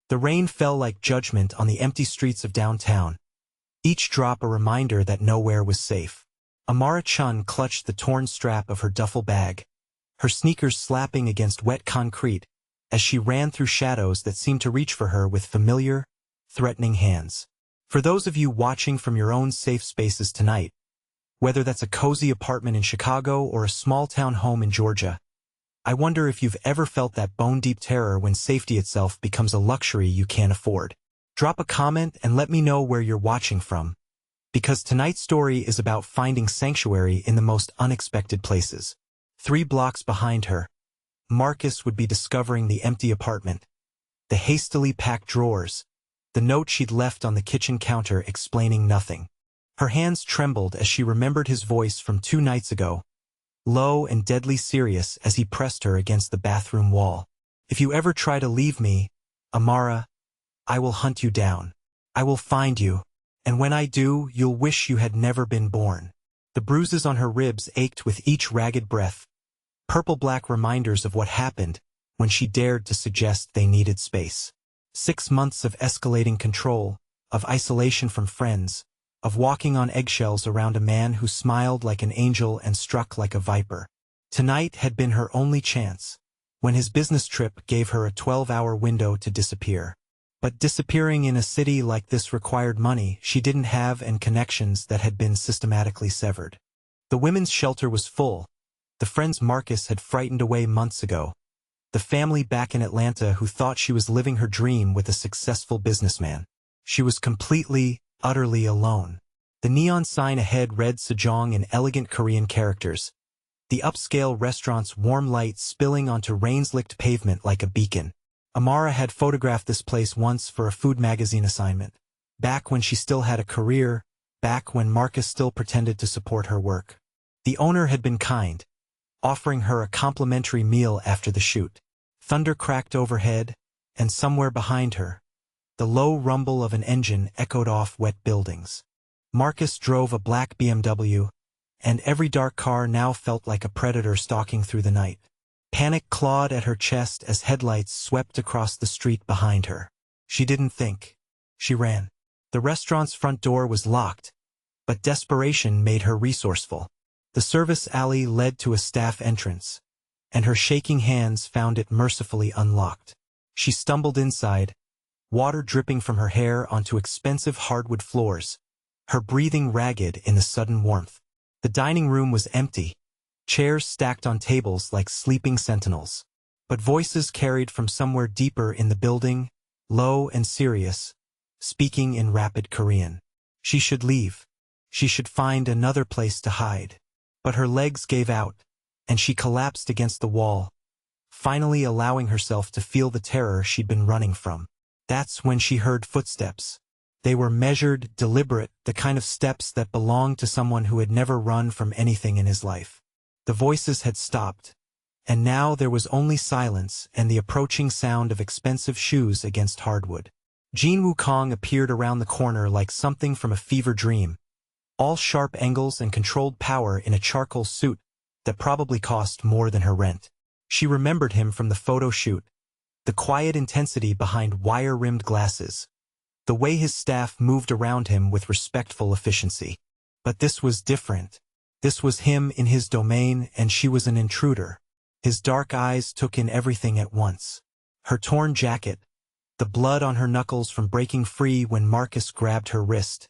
The rain fell like judgment on the empty streets of downtown, each drop a reminder that nowhere was safe. Amara Chun clutched the torn strap of her duffel bag, her sneakers slapping against wet concrete as she ran through shadows that seemed to reach for her with familiar, threatening hands. For those of you watching from your own safe spaces tonight, whether that's a cozy apartment in Chicago or a small-town home in Georgia, I wonder if you've ever felt that bone-deep terror when safety itself becomes a luxury you can't afford. Drop a comment and let me know where you're watching from, because tonight's story is about finding sanctuary in the most unexpected places. 3 blocks behind her, Marcus would be discovering the empty apartment, the hastily packed drawers, the note she'd left on the kitchen counter explaining nothing. Her hands trembled as she remembered his voice from 2 nights ago, low and deadly serious as he pressed her against the bathroom wall. If you ever try to leave me, Amara, I will hunt you down. I will find you, and when I do, you'll wish you had never been born. The bruises on her ribs ached with each ragged breath, purple-black reminders of what happened when she dared to suggest they needed space. 6 months of escalating control, of isolation from friends, of walking on eggshells around a man who smiled like an angel and struck like a viper. Tonight had been her only chance, when his business trip gave her a 12-hour window to disappear. But disappearing in a city like this required money she didn't have and connections that had been systematically severed. The women's shelter was full, the friends Marcus had frightened away months ago, the family back in Atlanta who thought she was living her dream with a successful businessman. She was completely, utterly alone. The neon sign ahead read Sejong in elegant Korean characters, the upscale restaurant's warm light spilling onto rain-slicked pavement like a beacon. Amara had photographed this place once for a food magazine assignment, back when she still had a career, back when Marcus still pretended to support her work. The owner had been kind, offering her a complimentary meal after the shoot. Thunder cracked overhead, and somewhere behind her, the low rumble of an engine echoed off wet buildings. Marcus drove a black BMW, and every dark car now felt like a predator stalking through the night. Panic clawed at her chest as headlights swept across the street behind her. She didn't think. She ran. The restaurant's front door was locked, but desperation made her resourceful. The service alley led to a staff entrance, and her shaking hands found it mercifully unlocked. She stumbled inside, water dripping from her hair onto expensive hardwood floors, her breathing ragged in the sudden warmth. The dining room was empty, chairs stacked on tables like sleeping sentinels. But voices carried from somewhere deeper in the building, low and serious, speaking in rapid Korean. She should leave. She should find another place to hide. But her legs gave out, and she collapsed against the wall, finally allowing herself to feel the terror she'd been running from. That's when she heard footsteps. They were measured, deliberate, the kind of steps that belonged to someone who had never run from anything in his life. The voices had stopped, and now there was only silence and the approaching sound of expensive shoes against hardwood. Jin Wukong appeared around the corner like something from a fever dream, all sharp angles and controlled power in a charcoal suit that probably cost more than her rent. She remembered him from the photo shoot, the quiet intensity behind wire-rimmed glasses, the way his staff moved around him with respectful efficiency. But this was different. This was him in his domain, and she was an intruder. His dark eyes took in everything at once. Her torn jacket, the blood on her knuckles from breaking free when Marcus grabbed her wrist,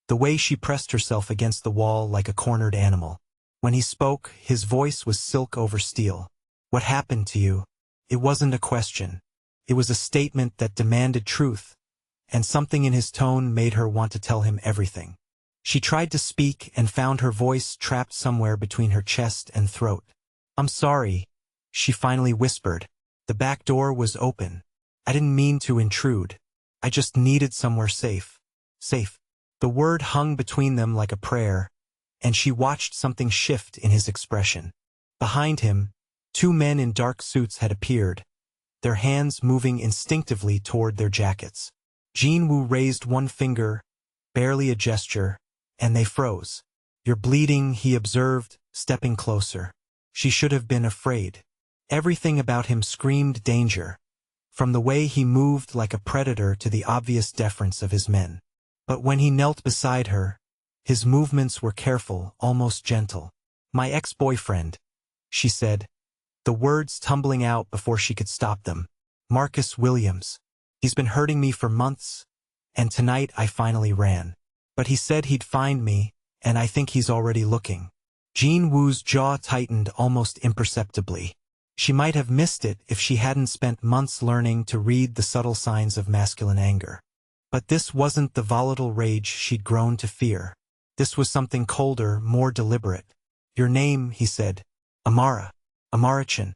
the way she pressed herself against the wall like a cornered animal. When he spoke, his voice was silk over steel. What happened to you? It wasn't a question. It was a statement that demanded truth, and something in his tone made her want to tell him everything. She tried to speak and found her voice trapped somewhere between her chest and throat. "I'm sorry," she finally whispered. "The back door was open. I didn't mean to intrude. I just needed somewhere safe." Safe. The word hung between them like a prayer, and she watched something shift in his expression. Behind him, 2 men in dark suits had appeared, their hands moving instinctively toward their jackets. Jin-woo raised one finger, barely a gesture, and they froze. "You're bleeding," he observed, stepping closer. She should have been afraid. Everything about him screamed danger, from the way he moved like a predator to the obvious deference of his men. But when he knelt beside her, his movements were careful, almost gentle. "My ex-boyfriend," she said, the words tumbling out before she could stop them. "Marcus Williams. He's been hurting me for months, and tonight I finally ran. But he said he'd find me, and I think he's already looking." Jean Woo's jaw tightened almost imperceptibly. She might have missed it if she hadn't spent months learning to read the subtle signs of masculine anger. But this wasn't the volatile rage she'd grown to fear. This was something colder, more deliberate. "Your name," he said. "Amara. Amarachan."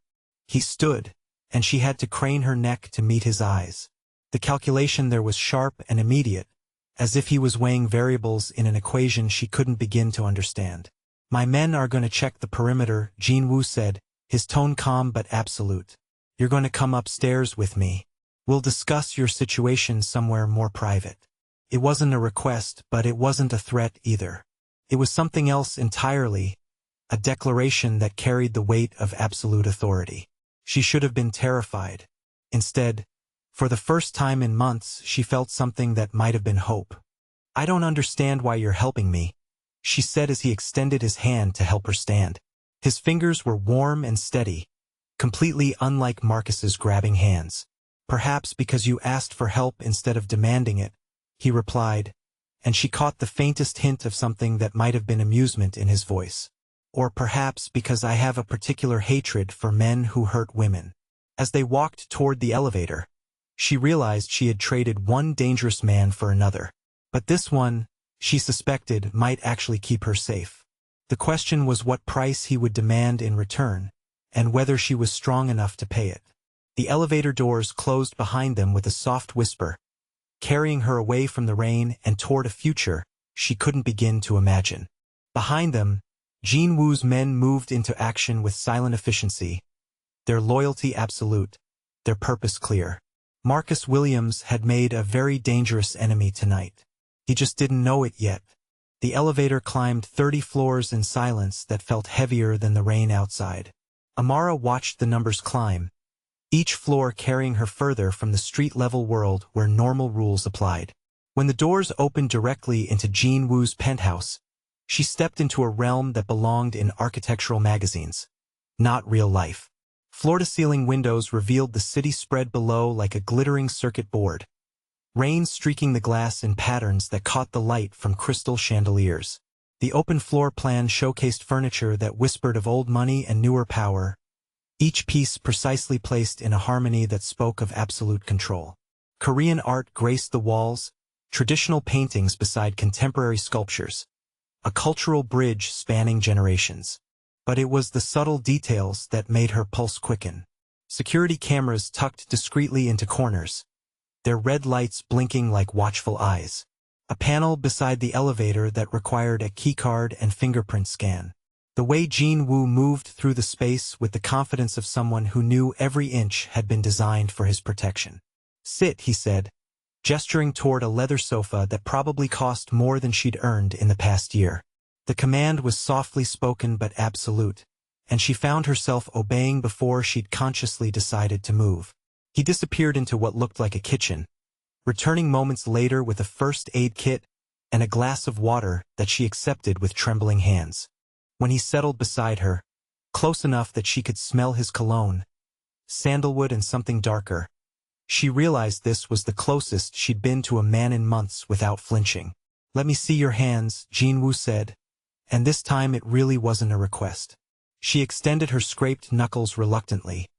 He stood, and she had to crane her neck to meet his eyes. The calculation there was sharp and immediate, as if he was weighing variables in an equation she couldn't begin to understand. "My men are going to check the perimeter," Jean Woo said, his tone calm but absolute. "You're going to come upstairs with me. We'll discuss your situation somewhere more private." It wasn't a request, but it wasn't a threat either. It was something else entirely, a declaration that carried the weight of absolute authority. She should have been terrified. Instead, for the first time in months, she felt something that might have been hope. "I don't understand why you're helping me," she said as he extended his hand to help her stand. His fingers were warm and steady, completely unlike Marcus's grabbing hands. "Perhaps because you asked for help instead of demanding it," he replied, and she caught the faintest hint of something that might have been amusement in his voice. "Or perhaps because I have a particular hatred for men who hurt women." As they walked toward the elevator, she realized she had traded one dangerous man for another. But this one, she suspected, might actually keep her safe. The question was what price he would demand in return, and whether she was strong enough to pay it. The elevator doors closed behind them with a soft whisper, carrying her away from the rain and toward a future she couldn't begin to imagine. Behind them, Jean Woo's men moved into action with silent efficiency, their loyalty absolute, their purpose clear. Marcus Williams had made a very dangerous enemy tonight. He just didn't know it yet. The elevator climbed 30 floors in silence that felt heavier than the rain outside. Amara watched the numbers climb, each floor carrying her further from the street-level world where normal rules applied. When the doors opened directly into Jean Woo's penthouse, she stepped into a realm that belonged in architectural magazines, not real life. Floor-to-ceiling windows revealed the city spread below like a glittering circuit board, rain streaking the glass in patterns that caught the light from crystal chandeliers. The open floor plan showcased furniture that whispered of old money and newer power, each piece precisely placed in a harmony that spoke of absolute control. Korean art graced the walls, traditional paintings beside contemporary sculptures, a cultural bridge spanning generations. But it was the subtle details that made her pulse quicken. Security cameras tucked discreetly into corners, their red lights blinking like watchful eyes. A panel beside the elevator that required a keycard and fingerprint scan. The way Jean Woo moved through the space with the confidence of someone who knew every inch had been designed for his protection. "Sit," he said, gesturing toward a leather sofa that probably cost more than she'd earned in the past year. The command was softly spoken but absolute, and she found herself obeying before she'd consciously decided to move. He disappeared into what looked like a kitchen, returning moments later with a first aid kit and a glass of water that she accepted with trembling hands. When he settled beside her, close enough that she could smell his cologne, sandalwood and something darker, she realized this was the closest she'd been to a man in months without flinching. "Let me see your hands," Jean Woo said, and this time it really wasn't a request. She extended her scraped knuckles reluctantly,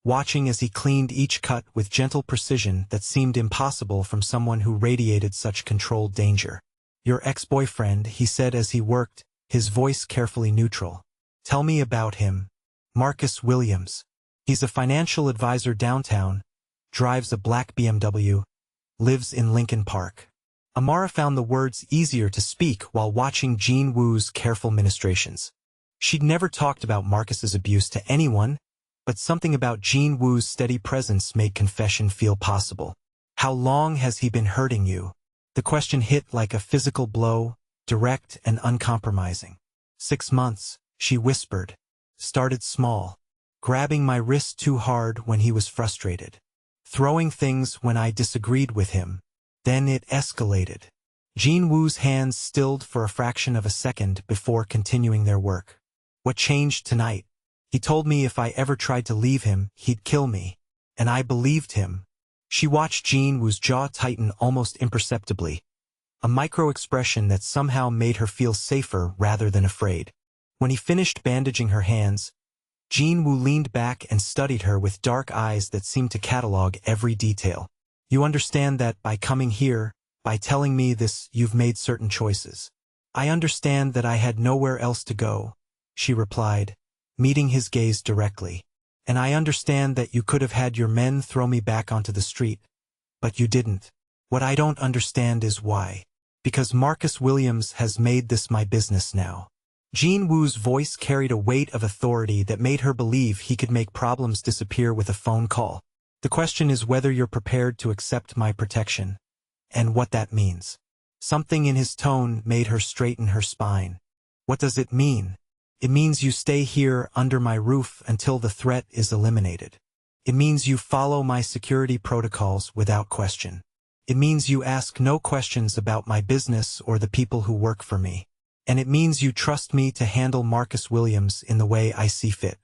watching as he cleaned each cut with gentle precision that seemed impossible from someone who radiated such controlled danger. "Your ex-boyfriend," he said as he worked, his voice carefully neutral. "Tell me about him." "Marcus Williams. He's a financial advisor downtown, drives a black BMW, lives in Lincoln Park." Amara found the words easier to speak while watching Jean Woo's careful ministrations. She'd never talked about Marcus's abuse to anyone, but something about Jean Woo's steady presence made confession feel possible. "How long has he been hurting you?" The question hit like a physical blow, direct and uncompromising. 6 months, she whispered. "Started small, grabbing my wrist too hard when he was frustrated. throwing things when I disagreed with him. Then it escalated. Jin Woo's hands stilled for a fraction of a second before continuing their work. What changed tonight? He told me if I ever tried to leave him, he'd kill me. And I believed him. She watched Jin Woo's jaw tighten almost imperceptibly, a micro-expression that somehow made her feel safer rather than afraid. When he finished bandaging her hands, Jin Woo leaned back and studied her with dark eyes that seemed to catalog every detail. You understand that by coming here, by telling me this, you've made certain choices. I understand that I had nowhere else to go, she replied, meeting his gaze directly. And I understand that you could have had your men throw me back onto the street, but you didn't. What I don't understand is why. Because Marcus Williams has made this my business now. Jin Woo's voice carried a weight of authority that made her believe he could make problems disappear with a phone call. The question is whether you're prepared to accept my protection, and what that means. Something in his tone made her straighten her spine. What does it mean? It means you stay here under my roof until the threat is eliminated. It means you follow my security protocols without question. It means you ask no questions about my business or the people who work for me. And it means you trust me to handle Marcus Williams in the way I see fit.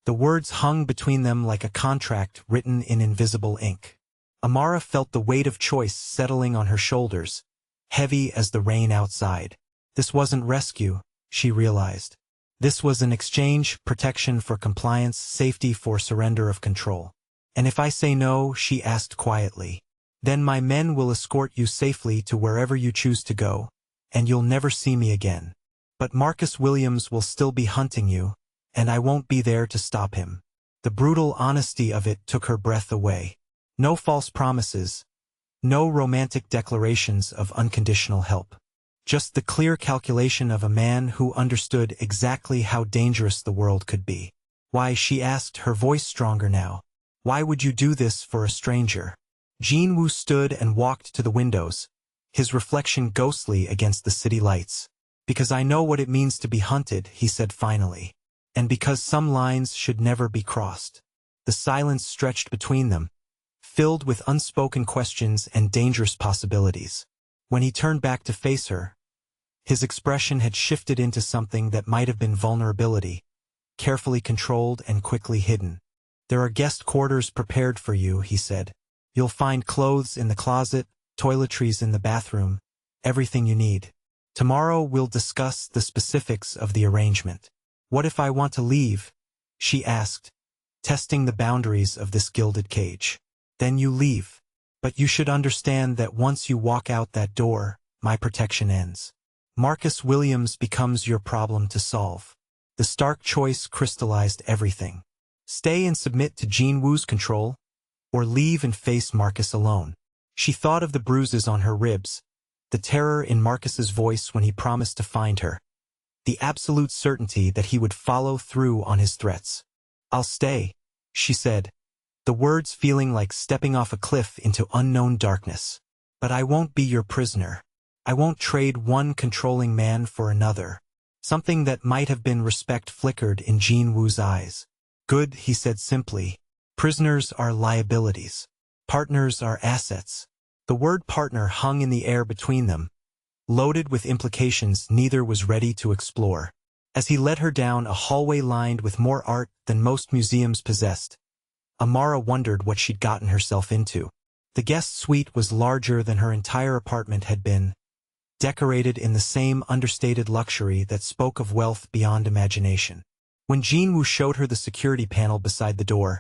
The words hung between them like a contract written in invisible ink. Amara felt the weight of choice settling on her shoulders, heavy as the rain outside. This wasn't rescue, she realized. This was an exchange, protection for compliance, safety for surrender of control. And if I say no, she asked quietly, then my men will escort you safely to wherever you choose to go, and you'll never see me again. But Marcus Williams will still be hunting you, and I won't be there to stop him. The brutal honesty of it took her breath away. No false promises, no romantic declarations of unconditional help. Just the clear calculation of a man who understood exactly how dangerous the world could be. Why, she asked, her voice stronger now. Why would you do this for a stranger? Jin Woo stood and walked to the windows, his reflection ghostly against the city lights. Because I know what it means to be hunted, he said finally. And because some lines should never be crossed. The silence stretched between them, filled with unspoken questions and dangerous possibilities. When he turned back to face her, his expression had shifted into something that might have been vulnerability, carefully controlled and quickly hidden. There are guest quarters prepared for you, he said. You'll find clothes in the closet, toiletries in the bathroom, everything you need. Tomorrow we'll discuss the specifics of the arrangement. What if I want to leave? She asked, testing the boundaries of this gilded cage. Then you leave. But you should understand that once you walk out that door, my protection ends. Marcus Williams becomes your problem to solve. The stark choice crystallized everything. Stay and submit to Jin Woo's control, or leave and face Marcus alone. She thought of the bruises on her ribs, the terror in Marcus's voice when he promised to find her, the absolute certainty that he would follow through on his threats. I'll stay, she said, the words feeling like stepping off a cliff into unknown darkness. But I won't be your prisoner. I won't trade one controlling man for another. Something that might have been respect flickered in Jin Woo's eyes. Good, he said simply. Prisoners are liabilities. Partners are assets. The word partner hung in the air between them, loaded with implications neither was ready to explore. As he led her down a hallway lined with more art than most museums possessed, Amara wondered what she'd gotten herself into. The guest suite was larger than her entire apartment had been, decorated in the same understated luxury that spoke of wealth beyond imagination. When Jin Woo showed her the security panel beside the door,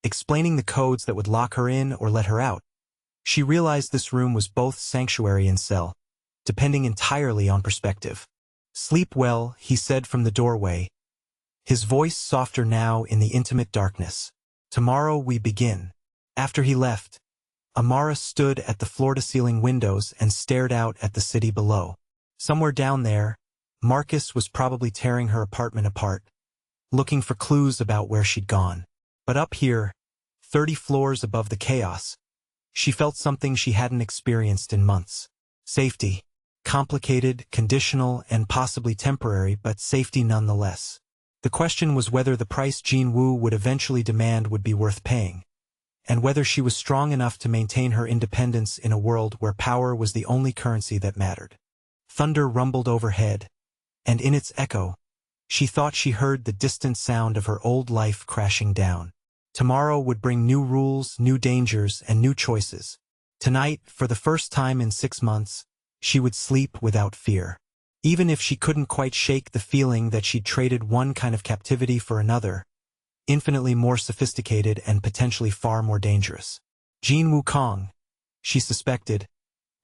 explaining the codes that would lock her in or let her out, she realized this room was both sanctuary and cell, depending entirely on perspective. Sleep well, he said from the doorway, his voice softer now in the intimate darkness. Tomorrow we begin. After he left, Amara stood at the floor-to-ceiling windows and stared out at the city below. Somewhere down there, Marcus was probably tearing her apartment apart, looking for clues about where she'd gone. But up here, 30 floors above the chaos, she felt something she hadn't experienced in months. Safety. Complicated, conditional, and possibly temporary, but safety nonetheless. The question was whether the price Jin Woo would eventually demand would be worth paying. and whether she was strong enough to maintain her independence in a world where power was the only currency that mattered. Thunder rumbled overhead, and in its echo, she thought she heard the distant sound of her old life crashing down. Tomorrow would bring new rules, new dangers, and new choices. Tonight, for the first time in 6 months, she would sleep without fear. Even if she couldn't quite shake the feeling that she'd traded one kind of captivity for another, infinitely more sophisticated and potentially far more dangerous. Jin Wukong, she suspected,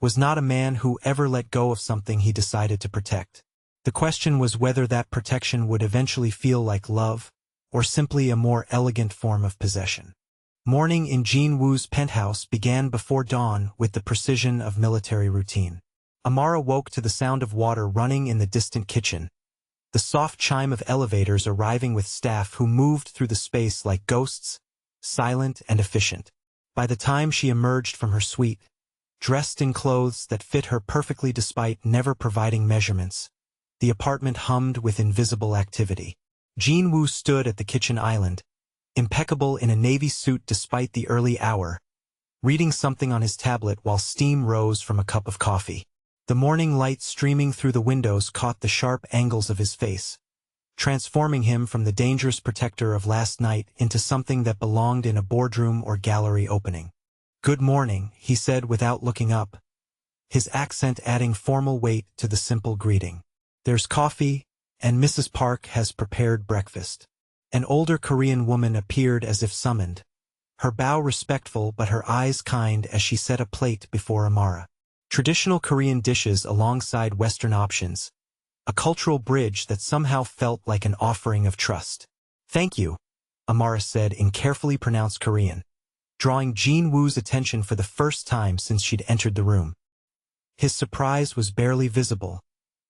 was not a man who ever let go of something he decided to protect. The question was whether that protection would eventually feel like love, or simply a more elegant form of possession. Morning in Jin Wu's penthouse began before dawn with the precision of military routine. Amara woke to the sound of water running in the distant kitchen, the soft chime of elevators arriving with staff who moved through the space like ghosts, silent and efficient. By the time she emerged from her suite, dressed in clothes that fit her perfectly despite never providing measurements, the apartment hummed with invisible activity. Jin Wu stood at the kitchen island, impeccable in a navy suit despite the early hour, reading something on his tablet while steam rose from a cup of coffee. The morning light streaming through the windows caught the sharp angles of his face, transforming him from the dangerous protector of last night into something that belonged in a boardroom or gallery opening. "Good morning," he said without looking up, his accent adding formal weight to the simple greeting. "There's coffee, and Mrs. Park has prepared breakfast." An older Korean woman appeared as if summoned, her bow respectful but her eyes kind as she set a plate before Amara. Traditional Korean dishes alongside Western options, a cultural bridge that somehow felt like an offering of trust. "Thank you," Amara said in carefully pronounced Korean, drawing Jin Wu's attention for the first time since she'd entered the room. His surprise was barely visible,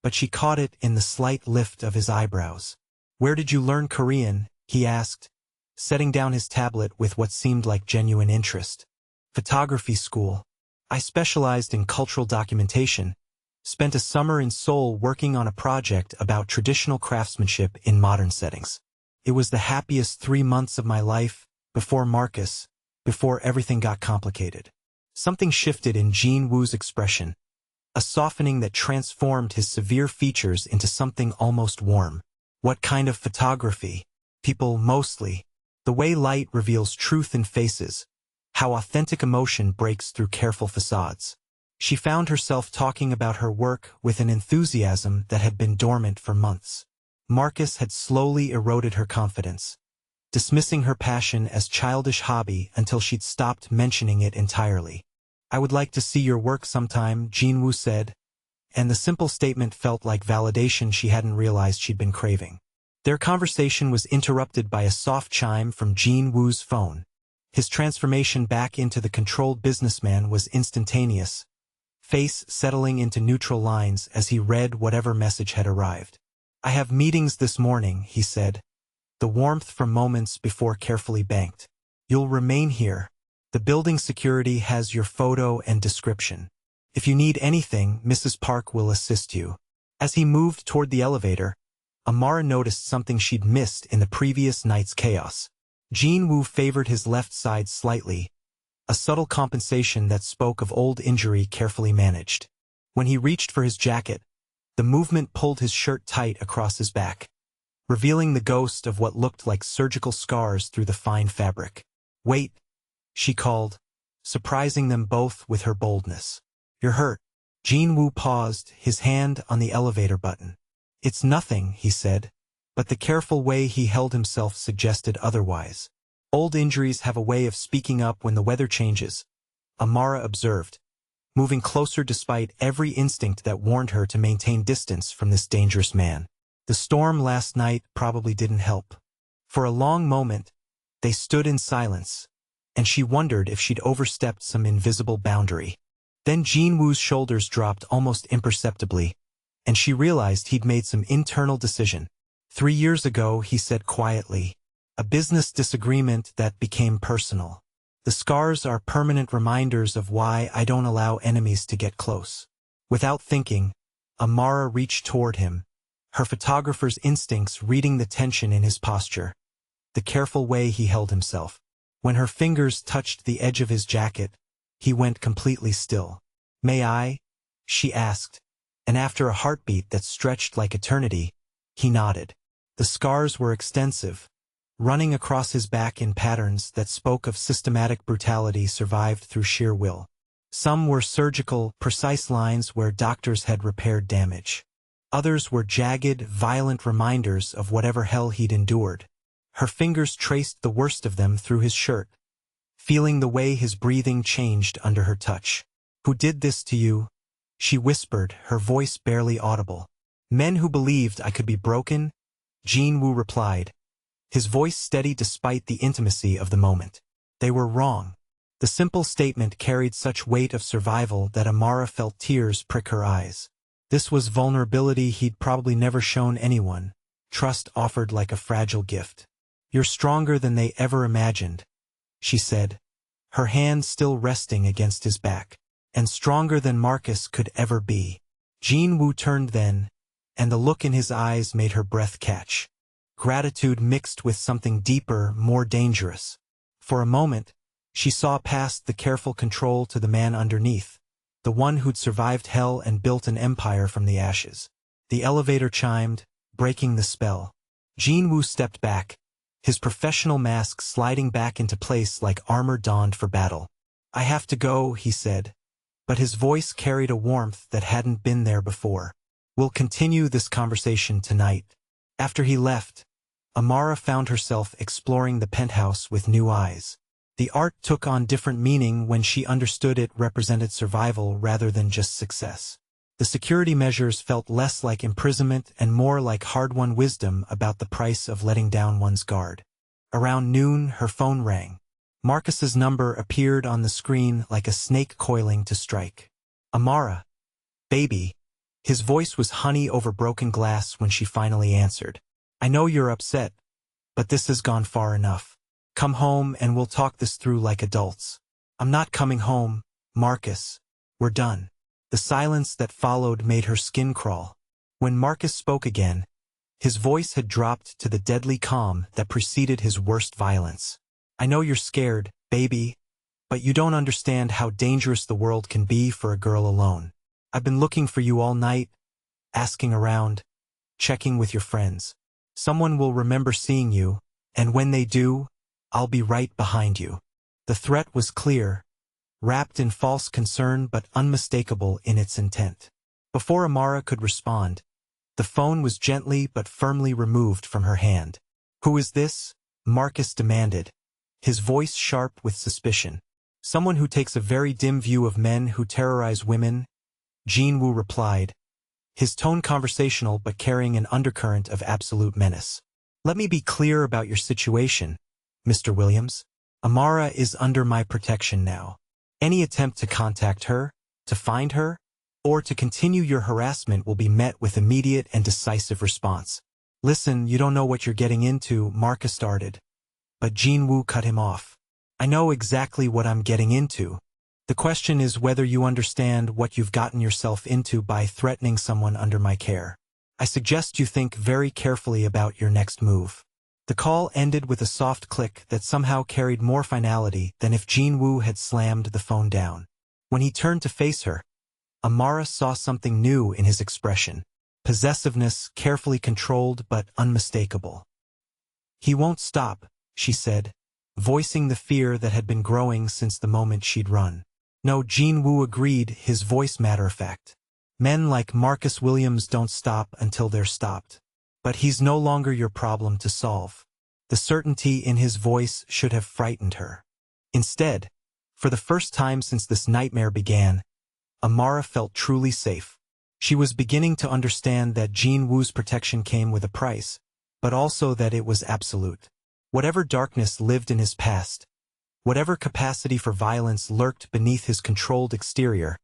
but she caught it in the slight lift of his eyebrows. "Where did you learn Korean?" he asked, setting down his tablet with what seemed like genuine interest. "Photography school. I specialized in cultural documentation, spent a summer in Seoul working on a project about traditional craftsmanship in modern settings. It was the happiest 3 months of my life, before everything got complicated." Something shifted in Jin Wu's expression, a softening that transformed his severe features into something almost warm. "What kind of photography?" "People, mostly. The way light reveals truth in faces, how authentic emotion breaks through careful facades." She found herself talking about her work with an enthusiasm that had been dormant for months. Marcus had slowly eroded her confidence, dismissing her passion as childish hobby until she'd stopped mentioning it entirely. "I would like to see your work sometime," Jin Wu said, and the simple statement felt like validation she hadn't realized she'd been craving. Their conversation was interrupted by a soft chime from Jin Wu's phone. His transformation back into the controlled businessman was instantaneous, face settling into neutral lines as he read whatever message had arrived. "I have meetings this morning," he said, the warmth from moments before carefully banked. "You'll remain here. The building security has your photo and description. If you need anything, Mrs. Park will assist you." As he moved toward the elevator, Amara noticed something she'd missed in the previous night's chaos. Jin Wu favored his left side slightly, a subtle compensation that spoke of old injury carefully managed. When he reached for his jacket, the movement pulled his shirt tight across his back, revealing the ghost of what looked like surgical scars through the fine fabric. "Wait," she called, surprising them both with her boldness. "You're hurt." Jin Wu paused, his hand on the elevator button. "It's nothing," he said, but the careful way he held himself suggested otherwise. "Old injuries have a way of speaking up when the weather changes," Amara observed, moving closer despite every instinct that warned her to maintain distance from this dangerous man. The storm last night probably didn't help. For a long moment, they stood in silence, and she wondered if she'd overstepped some invisible boundary. Then Jin Wu's shoulders dropped almost imperceptibly, and she realized he'd made some internal decision. 3 years ago, he said quietly, a business disagreement that became personal. "The scars are permanent reminders of why I don't allow enemies to get close." Without thinking, Amara reached toward him, her photographer's instincts reading the tension in his posture, the careful way he held himself. When her fingers touched the edge of his jacket, he went completely still. "May I?" she asked, and after a heartbeat that stretched like eternity, he nodded. The scars were extensive, running across his back in patterns that spoke of systematic brutality survived through sheer will. Some were surgical, precise lines where doctors had repaired damage. Others were jagged, violent reminders of whatever hell he'd endured. Her fingers traced the worst of them through his shirt, feeling the way his breathing changed under her touch. "Who did this to you?" she whispered, her voice barely audible. "Men who believed I could be broken," Jin-woo replied, his voice steady despite the intimacy of the moment. "They were wrong." The simple statement carried such weight of survival that Amara felt tears prick her eyes. This was vulnerability he'd probably never shown anyone, trust offered like a fragile gift. "You're stronger than they ever imagined," she said, her hand still resting against his back. "And stronger than Marcus could ever be." Jin-woo turned then, and the look in his eyes made her breath catch. Gratitude mixed with something deeper, more dangerous. For a moment, she saw past the careful control to the man underneath, the one who'd survived hell and built an empire from the ashes. The elevator chimed, breaking the spell. Jin-woo stepped back, his professional mask sliding back into place like armor donned for battle. "I have to go," he said, but his voice carried a warmth that hadn't been there before. "We'll continue this conversation tonight." After he left, Amara found herself exploring the penthouse with new eyes. The art took on different meaning when she understood it represented survival rather than just success. The security measures felt less like imprisonment and more like hard-won wisdom about the price of letting down one's guard. Around noon, her phone rang. Marcus's number appeared on the screen like a snake coiling to strike. "Amara, baby." His voice was honey over broken glass when she finally answered. "I know you're upset, but this has gone far enough. Come home and we'll talk this through like adults." "I'm not coming home, Marcus. We're done." The silence that followed made her skin crawl. When Marcus spoke again, his voice had dropped to the deadly calm that preceded his worst violence. "I know you're scared, baby, but you don't understand how dangerous the world can be for a girl alone. I've been looking for you all night, asking around, checking with your friends. Someone will remember seeing you, and when they do, I'll be right behind you." The threat was clear, wrapped in false concern but unmistakable in its intent. Before Amara could respond, the phone was gently but firmly removed from her hand. "Who is this?" Marcus demanded, his voice sharp with suspicion. "Someone who takes a very dim view of men who terrorize women," Jin-woo replied, his tone conversational but carrying an undercurrent of absolute menace. "Let me be clear about your situation, Mr. Williams. Amara is under my protection now. Any attempt to contact her, to find her, or to continue your harassment will be met with immediate and decisive response." "Listen, you don't know what you're getting into," Marcus started, but Jin-woo cut him off. "I know exactly what I'm getting into. The question is whether you understand what you've gotten yourself into by threatening someone under my care. I suggest you think very carefully about your next move." The call ended with a soft click that somehow carried more finality than if Jin-woo had slammed the phone down. When he turned to face her, Amara saw something new in his expression. Possessiveness, carefully controlled but unmistakable. "He won't stop," she said, voicing the fear that had been growing since the moment she'd run. "No," Jin-woo agreed, his voice matter-of-fact. "Men like Marcus Williams don't stop until they're stopped. But he's no longer your problem to solve." The certainty in his voice should have frightened her. Instead, for the first time since this nightmare began, Amara felt truly safe. She was beginning to understand that Jin-woo's protection came with a price, but also that it was absolute. Whatever darkness lived in his past, whatever capacity for violence lurked beneath his controlled exterior,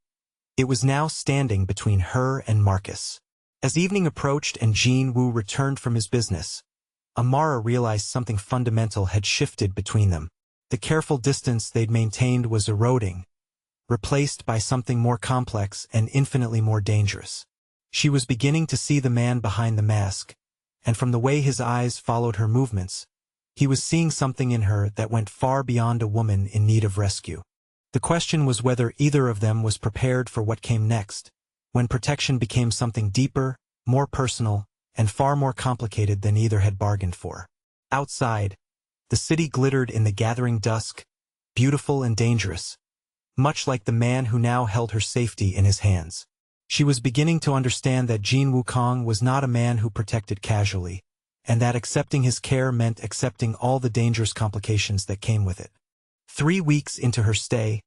it was now standing between her and Marcus. As evening approached and Jin-woo returned from his business, Amara realized something fundamental had shifted between them. The careful distance they'd maintained was eroding, replaced by something more complex and infinitely more dangerous. She was beginning to see the man behind the mask, and from the way his eyes followed her movements, He was seeing something in her that went far beyond a woman in need of rescue. The question was whether either of them was prepared for what came next, when protection became something deeper, more personal, and far more complicated than either had bargained for. Outside, the city glittered in the gathering dusk, beautiful and dangerous, much like the man who now held her safety in his hands. She was beginning to understand that Jin Wukong was not a man who protected casually, and that accepting his care meant accepting all the dangerous complications that came with it. 3 weeks into her stay,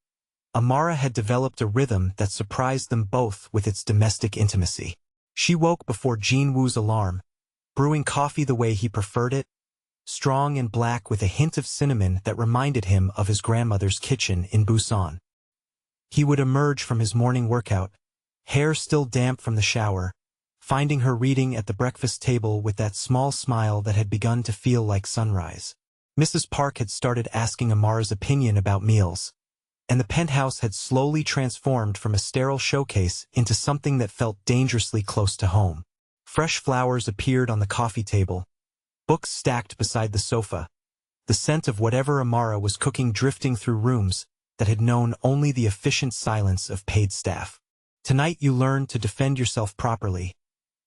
Amara had developed a rhythm that surprised them both with its domestic intimacy. She woke before Jin Woo's alarm, brewing coffee the way he preferred it, strong and black with a hint of cinnamon that reminded him of his grandmother's kitchen in Busan. He would emerge from his morning workout, hair still damp from the shower, finding her reading at the breakfast table with that small smile that had begun to feel like sunrise. Mrs. Park had started asking Amara's opinion about meals, and the penthouse had slowly transformed from a sterile showcase into something that felt dangerously close to home. Fresh flowers appeared on the coffee table, books stacked beside the sofa, the scent of whatever Amara was cooking drifting through rooms that had known only the efficient silence of paid staff. "Tonight you learn to defend yourself properly,"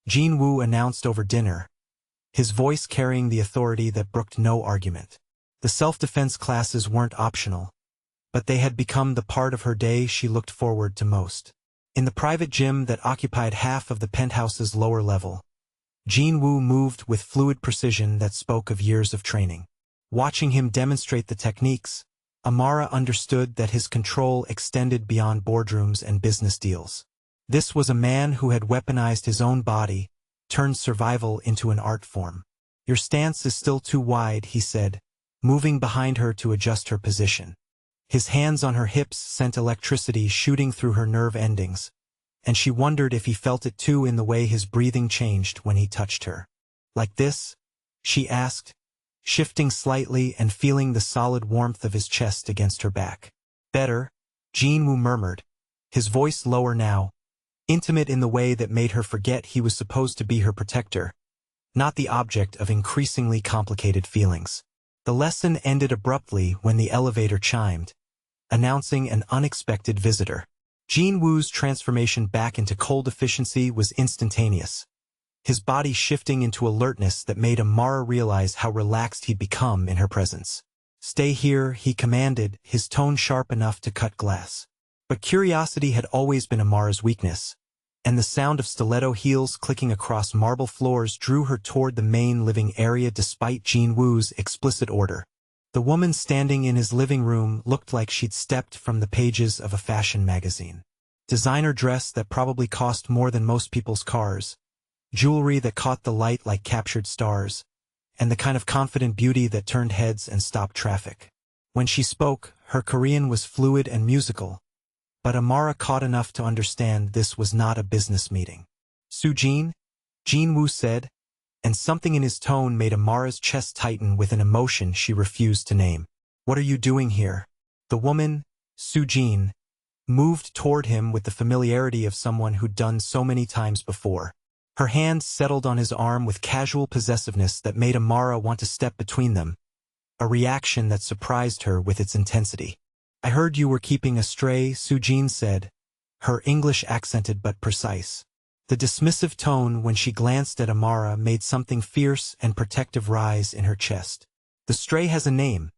Jin Woo announced over dinner, his voice carrying the authority that brooked no argument. The self-defense classes weren't optional, but they had become the part of her day she looked forward to most. In the private gym that occupied half of the penthouse's lower level, Jin Woo moved with fluid precision that spoke of years of training. Watching him demonstrate the techniques, Amara understood that his control extended beyond boardrooms and business deals. This was a man who had weaponized his own body, turned survival into an art form. "Your stance is still too wide," he said, moving behind her to adjust her position. His hands on her hips sent electricity shooting through her nerve endings, and she wondered if he felt it too in the way his breathing changed when he touched her. "Like this?" she asked, shifting slightly and feeling the solid warmth of his chest against her back. "Better," Jin Woo murmured, his voice lower now, intimate in the way that made her forget he was supposed to be her protector, not the object of increasingly complicated feelings. The lesson ended abruptly when the elevator chimed, announcing an unexpected visitor. Jin Woo's transformation back into cold efficiency was instantaneous, his body shifting into alertness that made Amara realize how relaxed he'd become in her presence. "Stay here," he commanded, his tone sharp enough to cut glass. But curiosity had always been Amara's weakness, and the sound of stiletto heels clicking across marble floors drew her toward the main living area despite Jin Woo's explicit order. The woman standing in his living room looked like she'd stepped from the pages of a fashion magazine. Designer dress that probably cost more than most people's cars, jewelry that caught the light like captured stars, and the kind of confident beauty that turned heads and stopped traffic. When she spoke, her Korean was fluid and musical, but Amara caught enough to understand this was not a business meeting. "Soo-jin?" Jin Woo said, and something in his tone made Amara's chest tighten with an emotion she refused to name. "What are you doing here?" The woman, Soo-jin, moved toward him with the familiarity of someone who'd done so many times before. Her hand settled on his arm with casual possessiveness that made Amara want to step between them, a reaction that surprised her with its intensity. "I heard you were keeping a stray," Soo-jin said, her English accented but precise. The dismissive tone when she glanced at Amara made something fierce and protective rise in her chest. "The stray has a name,"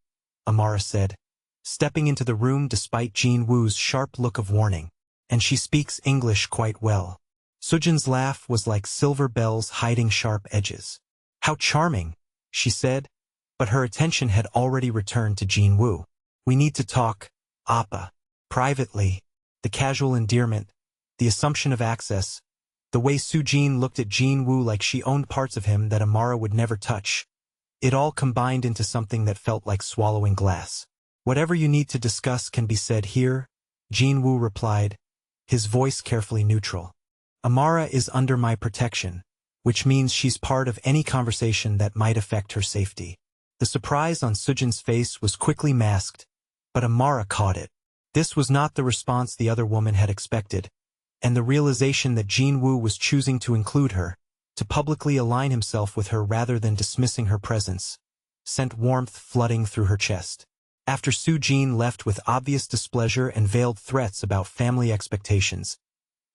Amara said, stepping into the room despite Jin Woo's sharp look of warning. "And she speaks English quite well." Soo-jin's laugh was like silver bells hiding sharp edges. "How charming," she said, but her attention had already returned to Jin Woo. "We need to talk, Appa." Privately, the casual endearment, the assumption of access, the way Soo-jin looked at Jin Woo like she owned parts of him that Amara would never touch, it all combined into something that felt like swallowing glass. "Whatever you need to discuss can be said here," Jin Woo replied, his voice carefully neutral. "Amara is under my protection, which means she's part of any conversation that might affect her safety." The surprise on Soo-jin's face was quickly masked, but Amara caught it. This was not the response the other woman had expected, and the realization that Jin Woo was choosing to include her, to publicly align himself with her rather than dismissing her presence, sent warmth flooding through her chest. After Su-jin left with obvious displeasure and veiled threats about family expectations,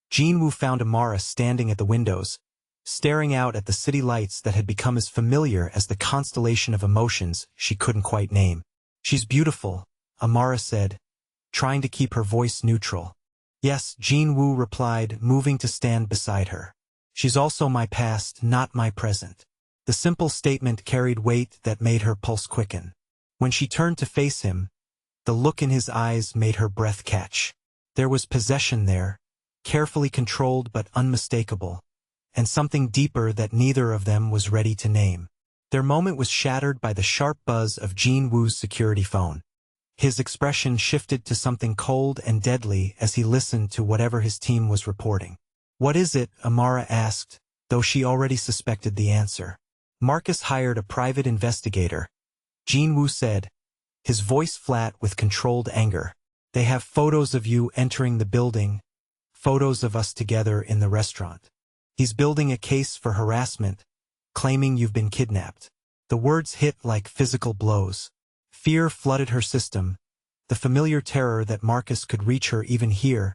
Jin-woo found Amara standing at the windows, staring out at the city lights that had become as familiar as the constellation of emotions she couldn't quite name. "She's beautiful," Amara said, trying to keep her voice neutral. "Yes," Jin-woo replied, moving to stand beside her. "She's also my past, not my present." The simple statement carried weight that made her pulse quicken. When she turned to face him, the look in his eyes made her breath catch. There was possession there, carefully controlled but unmistakable, and something deeper that neither of them was ready to name. Their moment was shattered by the sharp buzz of Jin-woo's security phone. His expression shifted to something cold and deadly as he listened to whatever his team was reporting. "What is it?" Amara asked, though she already suspected the answer. "Marcus hired a private investigator," Jin-woo said, his voice flat with controlled anger. "They have photos of you entering the building, photos of us together in the restaurant. He's building a case for harassment, claiming you've been kidnapped." The words hit like physical blows. Fear flooded her system, the familiar terror that Marcus could reach her even here,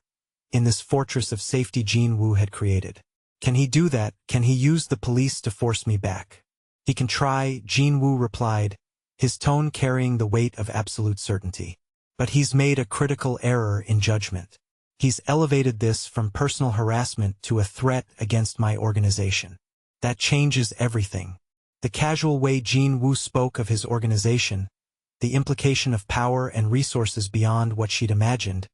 in this fortress of safety Jin-woo had created. "Can he do that? Can he use the police to force me back?" "He can try," Jin-woo replied, his tone carrying the weight of absolute certainty. "But he's made a critical error in judgment. He's elevated this from personal harassment to a threat against my organization. That changes everything." The casual way Jin-woo spoke of his organization, the implication of power and resources beyond what she'd imagined,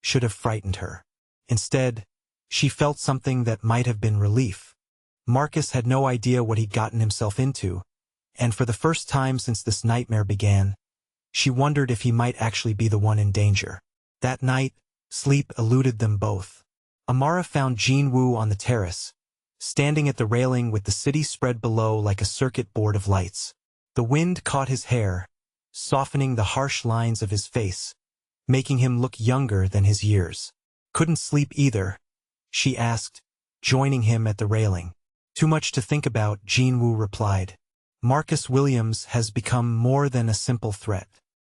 should have frightened her. Instead, she felt something that might have been relief. Marcus had no idea what he'd gotten himself into, and for the first time since this nightmare began, she wondered if he might actually be the one in danger. That night, sleep eluded them both. Amara found Jin-woo on the terrace, standing at the railing with the city spread below like a circuit board of lights. The wind caught his hair, softening the harsh lines of his face, making him look younger than his years. "Couldn't sleep either?" she asked, joining him at the railing. "Too much to think about," Jin-woo replied. "Marcus Williams has become more than a simple threat.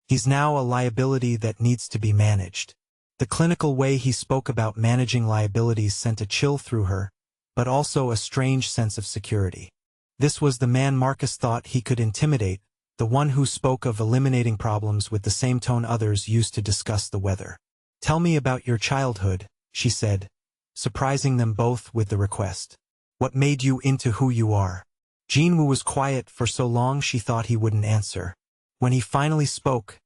He's now a liability that needs to be managed." The clinical way he spoke about managing liabilities sent a chill through her, but also a strange sense of security. This was the man Marcus thought he could intimidate, the one who spoke of eliminating problems with the same tone others used to discuss the weather. "Tell me about your childhood," she said, surprising them both with the request. "What made you into who you are?" Jin-woo was quiet for so long she thought he wouldn't answer. When he finally spoke,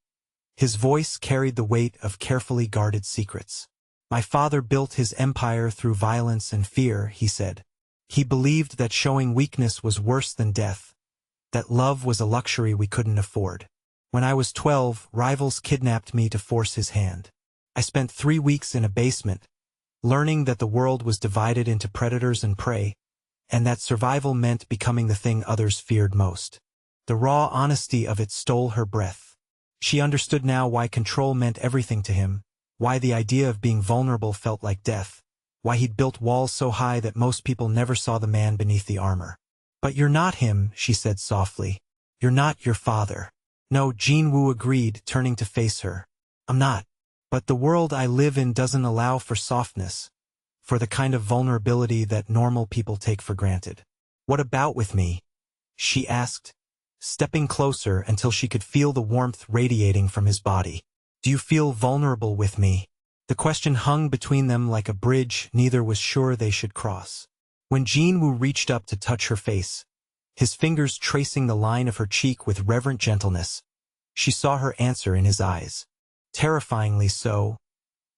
his voice carried the weight of carefully guarded secrets. "My father built his empire through violence and fear," he said. "He believed that showing weakness was worse than death, that love was a luxury we couldn't afford. When I was 12, rivals kidnapped me to force his hand. I spent 3 weeks in a basement, learning that the world was divided into predators and prey, and that survival meant becoming the thing others feared most." The raw honesty of it stole her breath. She understood now why control meant everything to him, why the idea of being vulnerable felt like death, why he'd built walls so high that most people never saw the man beneath the armor. "But you're not him," she said softly. "You're not your father." "No," Jin-woo agreed, turning to face her. "I'm not. But the world I live in doesn't allow for softness, for the kind of vulnerability that normal people take for granted." "What about with me?" she asked, stepping closer until she could feel the warmth radiating from his body. "Do you feel vulnerable with me?" The question hung between them like a bridge neither was sure they should cross. When Jin-woo reached up to touch her face, his fingers tracing the line of her cheek with reverent gentleness, she saw her answer in his eyes. Terrifyingly so,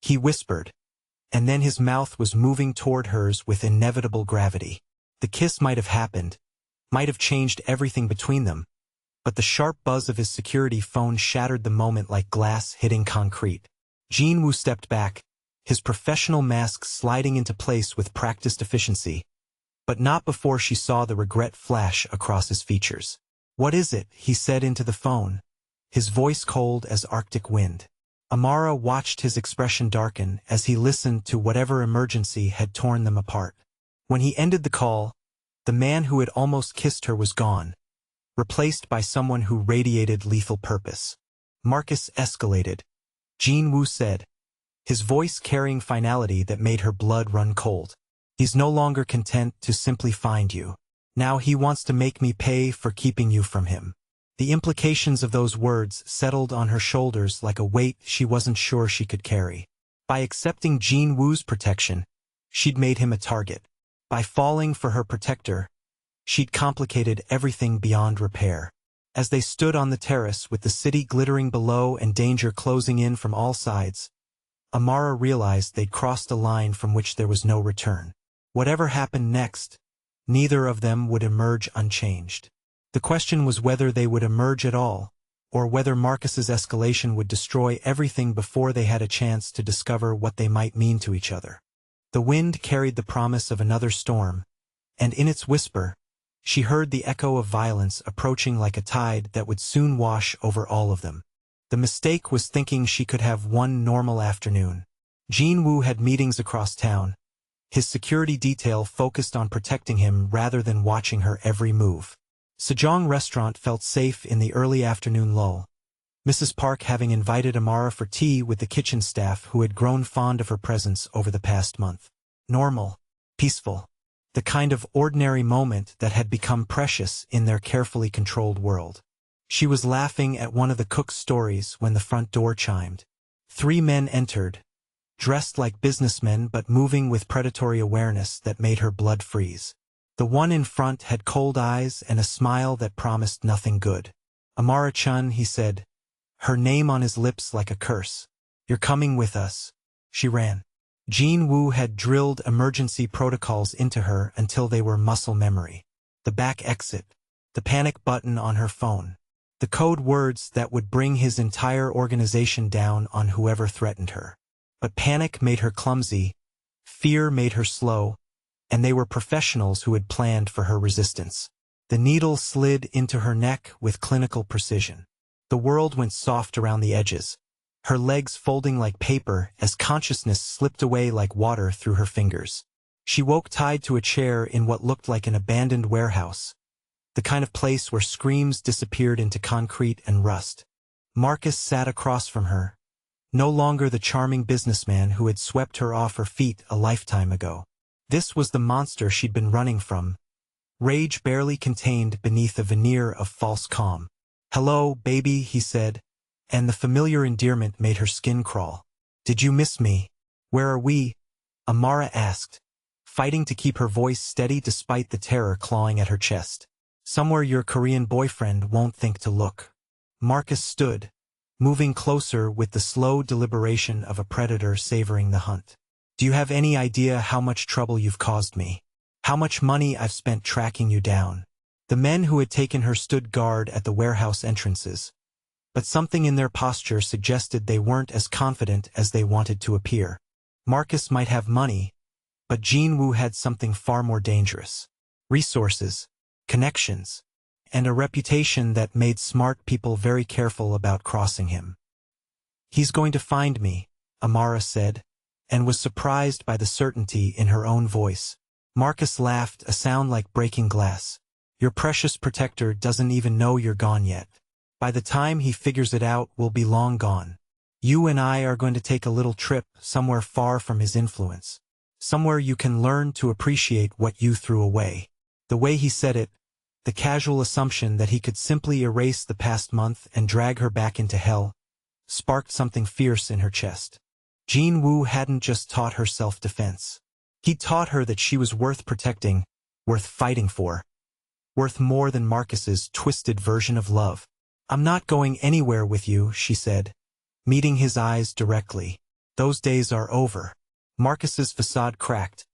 he whispered, and then his mouth was moving toward hers with inevitable gravity. The kiss might have happened, might have changed everything between them, but the sharp buzz of his security phone shattered the moment like glass hitting concrete. Jin-woo stepped back, his professional mask sliding into place with practiced efficiency, but not before she saw the regret flash across his features. "What is it?" he said into the phone, his voice cold as Arctic wind. Amara watched his expression darken as he listened to whatever emergency had torn them apart. When he ended the call, the man who had almost kissed her was gone, replaced by someone who radiated lethal purpose. Marcus escalated. Jin Woo said, his voice carrying finality that made her blood run cold. He's no longer content to simply find you. Now he wants to make me pay for keeping you from him. The implications of those words settled on her shoulders like a weight she wasn't sure she could carry. By accepting Jin Woo's protection, she'd made him a target. By falling for her protector, she'd complicated everything beyond repair. As they stood on the terrace with the city glittering below and danger closing in from all sides, Amara realized they'd crossed a line from which there was no return. Whatever happened next, neither of them would emerge unchanged. The question was whether they would emerge at all, or whether Marcus's escalation would destroy everything before they had a chance to discover what they might mean to each other. The wind carried the promise of another storm, and in its whisper, she heard the echo of violence approaching like a tide that would soon wash over all of them. The mistake was thinking she could have one normal afternoon. Jin Woo had meetings across town. His security detail focused on protecting him rather than watching her every move. Sejong Restaurant felt safe in the early afternoon lull. Mrs. Park having invited Amara for tea with the kitchen staff who had grown fond of her presence over the past month. Normal, peaceful, the kind of ordinary moment that had become precious in their carefully controlled world. She was laughing at one of the cook's stories when the front door chimed. 3 men entered, dressed like businessmen but moving with predatory awareness that made her blood freeze. The one in front had cold eyes and a smile that promised nothing good. Amara-chun, he said, her name on his lips like a curse. You're coming with us. She ran. Jin Woo had drilled emergency protocols into her until they were muscle memory. The back exit, the panic button on her phone, the code words that would bring his entire organization down on whoever threatened her. But panic made her clumsy, fear made her slow, and they were professionals who had planned for her resistance. The needle slid into her neck with clinical precision. The world went soft around the edges, her legs folding like paper as consciousness slipped away like water through her fingers. She woke tied to a chair in what looked like an abandoned warehouse, the kind of place where screams disappeared into concrete and rust. Marcus sat across from her, no longer the charming businessman who had swept her off her feet a lifetime ago. This was the monster she'd been running from, rage barely contained beneath a veneer of false calm. "Hello, baby," he said, and the familiar endearment made her skin crawl. "Did you miss me?" "Where are we?" Amara asked, fighting to keep her voice steady despite the terror clawing at her chest. "Somewhere your Korean boyfriend won't think to look." Marcus stood, moving closer with the slow deliberation of a predator savoring the hunt. "Do you have any idea how much trouble you've caused me? How much money I've spent tracking you down?" The men who had taken her stood guard at the warehouse entrances, but something in their posture suggested they weren't as confident as they wanted to appear. Marcus might have money, but Jin Woo had something far more dangerous. Resources, connections, and a reputation that made smart people very careful about crossing him. "He's going to find me," Amara said, and was surprised by the certainty in her own voice. Marcus laughed, a sound like breaking glass. "Your precious protector doesn't even know you're gone yet. By the time he figures it out, we'll be long gone. You and I are going to take a little trip somewhere far from his influence. Somewhere you can learn to appreciate what you threw away." The way he said it, the casual assumption that he could simply erase the past month and drag her back into hell, sparked something fierce in her chest. Jin Woo hadn't just taught her self-defense. He taught her that she was worth protecting, worth fighting for, worth more than Marcus's twisted version of love. "I'm not going anywhere with you," she said, meeting his eyes directly. "Those days are over." Marcus's facade cracked,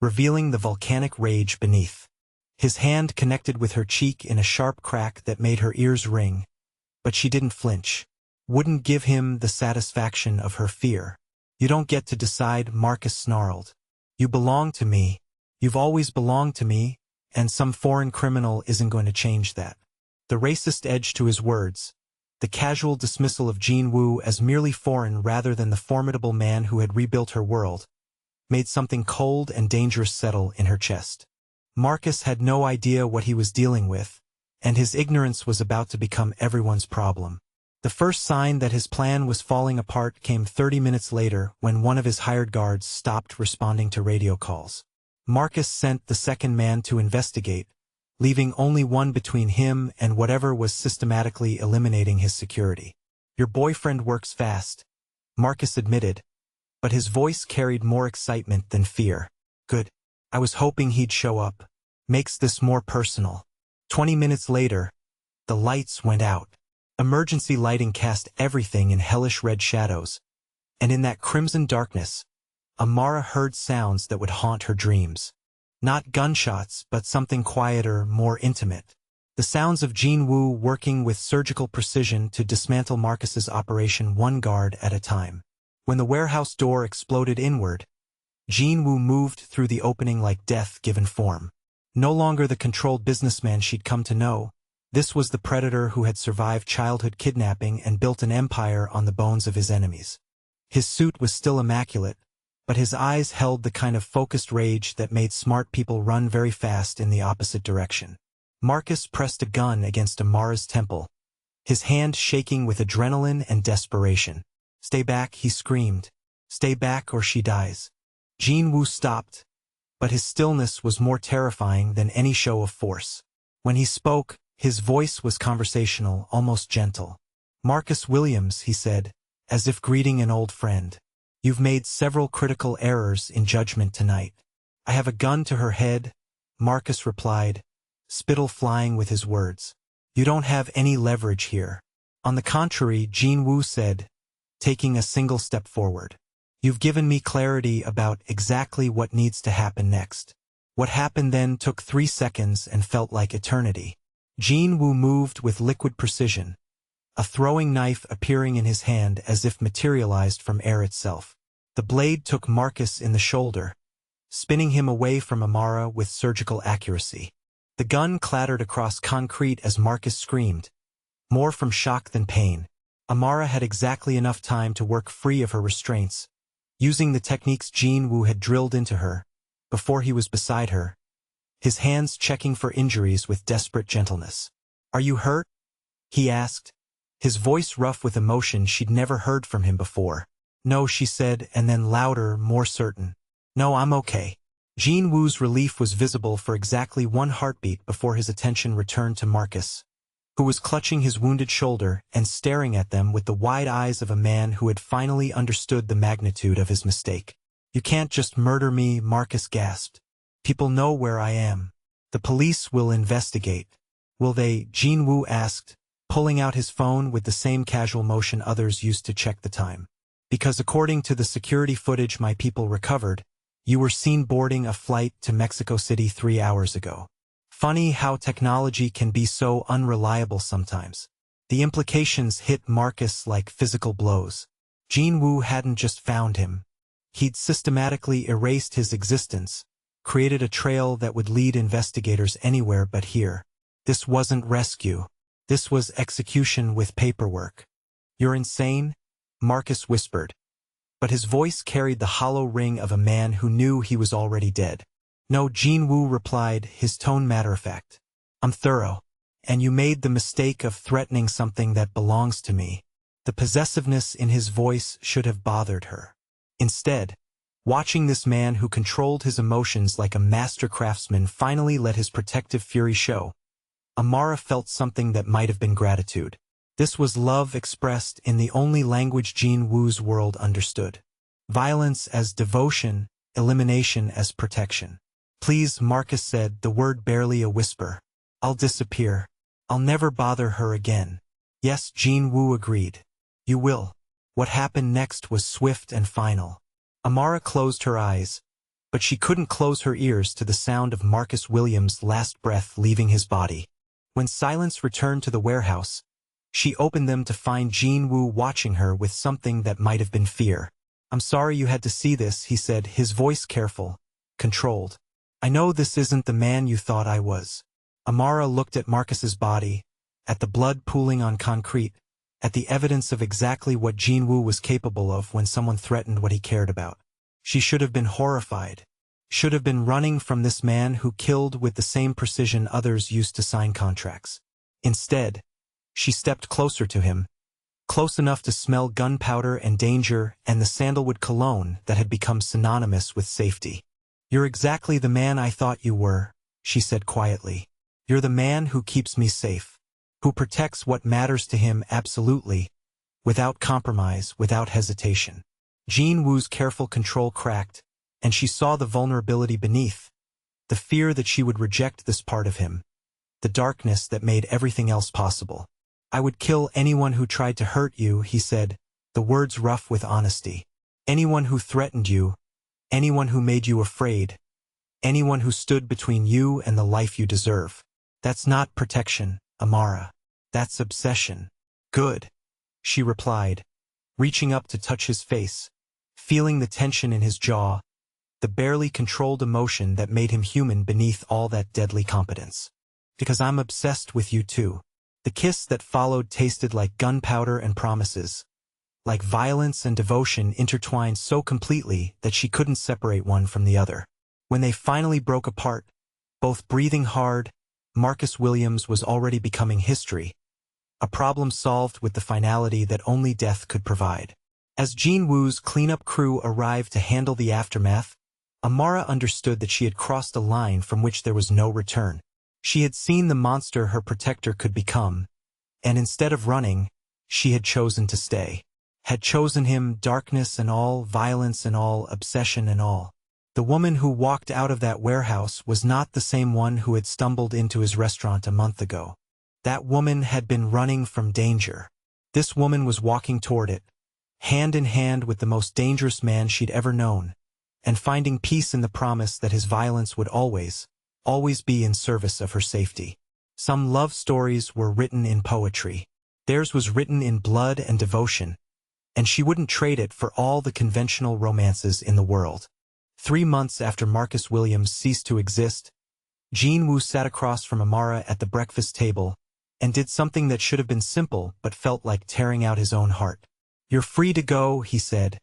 revealing the volcanic rage beneath. His hand connected with her cheek in a sharp crack that made her ears ring, but she didn't flinch. Wouldn't give him the satisfaction of her fear. "You don't get to decide," Marcus snarled. "You belong to me. You've always belonged to me, and some foreign criminal isn't going to change that." The racist edge to his words, the casual dismissal of Jin Woo as merely foreign rather than the formidable man who had rebuilt her world, made something cold and dangerous settle in her chest. Marcus had no idea what he was dealing with, and his ignorance was about to become everyone's problem. The first sign that his plan was falling apart came 30 minutes later when one of his hired guards stopped responding to radio calls. Marcus sent the second man to investigate, leaving only one between him and whatever was systematically eliminating his security. "Your boyfriend works fast," Marcus admitted, but his voice carried more excitement than fear. "Good. I was hoping he'd show up. Makes this more personal." 20 minutes later, the lights went out. Emergency lighting cast everything in hellish red shadows, and in that crimson darkness, Amara heard sounds that would haunt her dreams. Not gunshots, but something quieter, more intimate. The sounds of Jin Woo working with surgical precision to dismantle Marcus's operation one guard at a time. When the warehouse door exploded inward, Jin Woo moved through the opening like death given form. No longer the controlled businessman she'd come to know, this was the predator who had survived childhood kidnapping and built an empire on the bones of his enemies. His suit was still immaculate, but his eyes held the kind of focused rage that made smart people run very fast in the opposite direction. Marcus pressed a gun against Amara's temple, his hand shaking with adrenaline and desperation. "Stay back," he screamed. "Stay back or she dies." Jin Woo stopped, but his stillness was more terrifying than any show of force. When he spoke, his voice was conversational, almost gentle. "Marcus Williams," he said, as if greeting an old friend. "You've made several critical errors in judgment tonight." "I have a gun to her head," Marcus replied, spittle flying with his words. "You don't have any leverage here." "On the contrary," Jin Woo said, taking a single step forward. "You've given me clarity about exactly what needs to happen next." What happened then took 3 seconds and felt like eternity. Jin Woo moved with liquid precision, a throwing knife appearing in his hand as if materialized from air itself. The blade took Marcus in the shoulder, spinning him away from Amara with surgical accuracy. The gun clattered across concrete as Marcus screamed, more from shock than pain. Amara had exactly enough time to work free of her restraints, using the techniques Jin Woo had drilled into her, before he was beside her, his hands checking for injuries with desperate gentleness. "Are you hurt?" he asked, his voice rough with emotion she'd never heard from him before. "No," she said, and then louder, more certain. "No, I'm okay." Jin Woo's relief was visible for exactly 1 heartbeat before his attention returned to Marcus, who was clutching his wounded shoulder and staring at them with the wide eyes of a man who had finally understood the magnitude of his mistake. "You can't just murder me," Marcus gasped. "People know where I am. The police will investigate." "Will they?" Jin Woo asked, pulling out his phone with the same casual motion others used to check the time. "Because according to the security footage my people recovered, you were seen boarding a flight to Mexico City 3 hours ago." Funny how technology can be so unreliable sometimes. The implications hit Marcus like physical blows. Jin Woo hadn't just found him. He'd systematically erased his existence, created a trail that would lead investigators anywhere but here. This wasn't rescue. This was execution with paperwork. "You're insane?" Marcus whispered, but his voice carried the hollow ring of a man who knew he was already dead. "No," Jin Woo replied, his tone matter-of-fact. "I'm thorough. And you made the mistake of threatening something that belongs to me." The possessiveness in his voice should have bothered her. Instead, watching this man who controlled his emotions like a master craftsman finally let his protective fury show, Amara felt something that might have been gratitude. This was love expressed in the only language Jin Woo's world understood. Violence as devotion, elimination as protection. "Please," Marcus said, the word barely a whisper. "I'll disappear. I'll never bother her again." "Yes," Jin Woo agreed. "You will." What happened next was swift and final. Amara closed her eyes, but she couldn't close her ears to the sound of Marcus Williams' last breath leaving his body. When silence returned to the warehouse, she opened them to find Jin Woo watching her with something that might have been fear. "I'm sorry you had to see this," he said, his voice careful, controlled. "I know this isn't the man you thought I was." Amara looked at Marcus's body, at the blood pooling on concrete, at the evidence of exactly what Jin Woo was capable of when someone threatened what he cared about. She should have been horrified, should have been running from this man who killed with the same precision others used to sign contracts. Instead, she stepped closer to him, close enough to smell gunpowder and danger and the sandalwood cologne that had become synonymous with safety. "You're exactly the man I thought you were," she said quietly. "You're the man who keeps me safe, who protects what matters to him absolutely, without compromise, without hesitation." Jean Wu's careful control cracked, and she saw the vulnerability beneath, the fear that she would reject this part of him, the darkness that made everything else possible. "I would kill anyone who tried to hurt you," he said, the words rough with honesty. "Anyone who threatened you, anyone who made you afraid, anyone who stood between you and the life you deserve. That's not protection, Amara. That's obsession." "Good," she replied, reaching up to touch his face, feeling the tension in his jaw, the barely controlled emotion that made him human beneath all that deadly competence. "Because I'm obsessed with you too." The kiss that followed tasted like gunpowder and promises, like violence and devotion intertwined so completely that she couldn't separate one from the other. When they finally broke apart, both breathing hard, Marcus Williams was already becoming history, a problem solved with the finality that only death could provide. As Jean Wu's cleanup crew arrived to handle the aftermath, Amara understood that she had crossed a line from which there was no return. She had seen the monster her protector could become, and instead of running, she had chosen to stay. Had chosen him, darkness and all, violence and all, obsession and all. The woman who walked out of that warehouse was not the same one who had stumbled into his restaurant a month ago. That woman had been running from danger. This woman was walking toward it, hand in hand with the most dangerous man she'd ever known, and finding peace in the promise that his violence would always be in service of her safety. Some love stories were written in poetry. Theirs was written in blood and devotion, and she wouldn't trade it for all the conventional romances in the world. 3 months after Marcus Williams ceased to exist, Jean Wu sat across from Amara at the breakfast table and did something that should have been simple but felt like tearing out his own heart. "You're free to go," he said,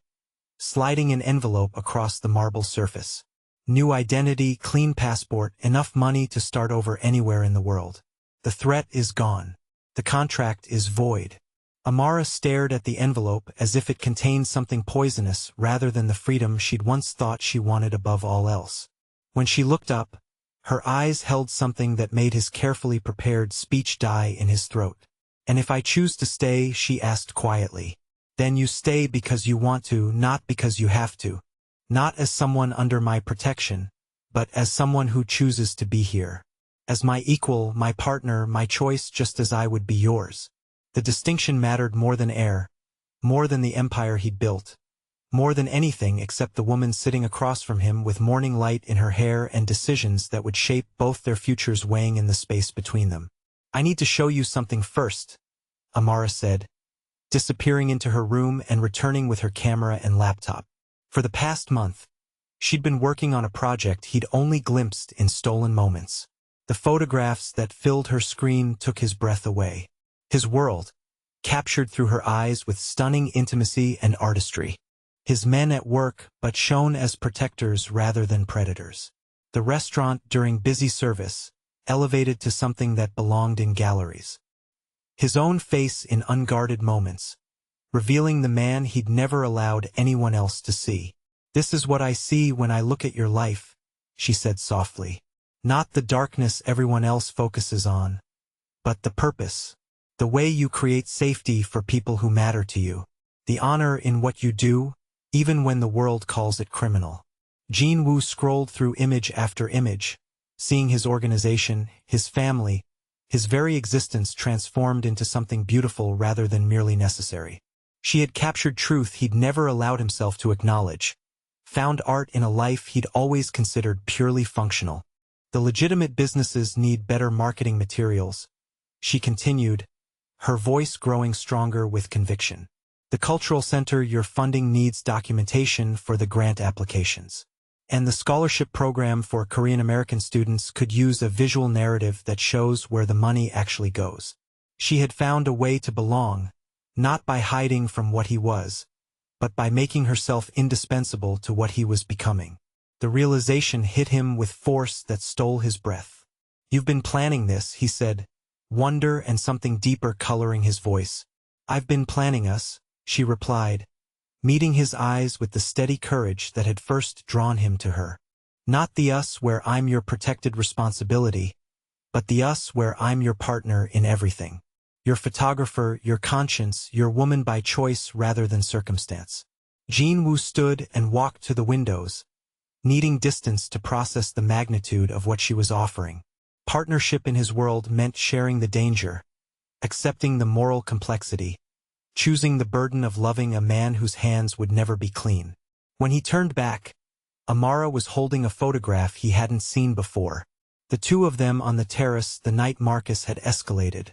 sliding an envelope across the marble surface. "New identity, clean passport, enough money to start over anywhere in the world. The threat is gone. The contract is void." Amara stared at the envelope as if it contained something poisonous rather than the freedom she'd once thought she wanted above all else. When she looked up, her eyes held something that made his carefully prepared speech die in his throat. "And if I choose to stay," she asked quietly, "then you stay because you want to, not because you have to. Not as someone under my protection, but as someone who chooses to be here. As my equal, my partner, my choice, just as I would be yours." The distinction mattered more than air, more than the empire he'd built, more than anything except the woman sitting across from him with morning light in her hair and decisions that would shape both their futures weighing in the space between them. "I need to show you something first," Amara said, disappearing into her room and returning with her camera and laptop. For the past month, she'd been working on a project he'd only glimpsed in stolen moments. The photographs that filled her screen took his breath away. His world, captured through her eyes with stunning intimacy and artistry. His men at work, but shown as protectors rather than predators. The restaurant during busy service, elevated to something that belonged in galleries. His own face in unguarded moments, revealing the man he'd never allowed anyone else to see. "This is what I see when I look at your life," she said softly. "Not the darkness everyone else focuses on, but the purpose. The way you create safety for people who matter to you. The honor in what you do, even when the world calls it criminal." Jean Wu scrolled through image after image, seeing his organization, his family, his very existence transformed into something beautiful rather than merely necessary. She had captured truth he'd never allowed himself to acknowledge, found art in a life he'd always considered purely functional. "The legitimate businesses need better marketing materials," she continued, her voice growing stronger with conviction. "The cultural center you're funding needs documentation for the grant applications. And the scholarship program for Korean American students could use a visual narrative that shows where the money actually goes." She had found a way to belong, not by hiding from what he was, but by making herself indispensable to what he was becoming. The realization hit him with force that stole his breath. "You've been planning this," he said, wonder and something deeper coloring his voice. "I've been planning us," she replied, meeting his eyes with the steady courage that had first drawn him to her. "Not the us where I'm your protected responsibility, but the us where I'm your partner in everything. Your photographer, your conscience, your woman by choice rather than circumstance." Jin-woo stood and walked to the windows, needing distance to process the magnitude of what she was offering. Partnership in his world meant sharing the danger, accepting the moral complexity, choosing the burden of loving a man whose hands would never be clean. When he turned back, Amara was holding a photograph he hadn't seen before. The two of them on the terrace the night Marcus had escalated,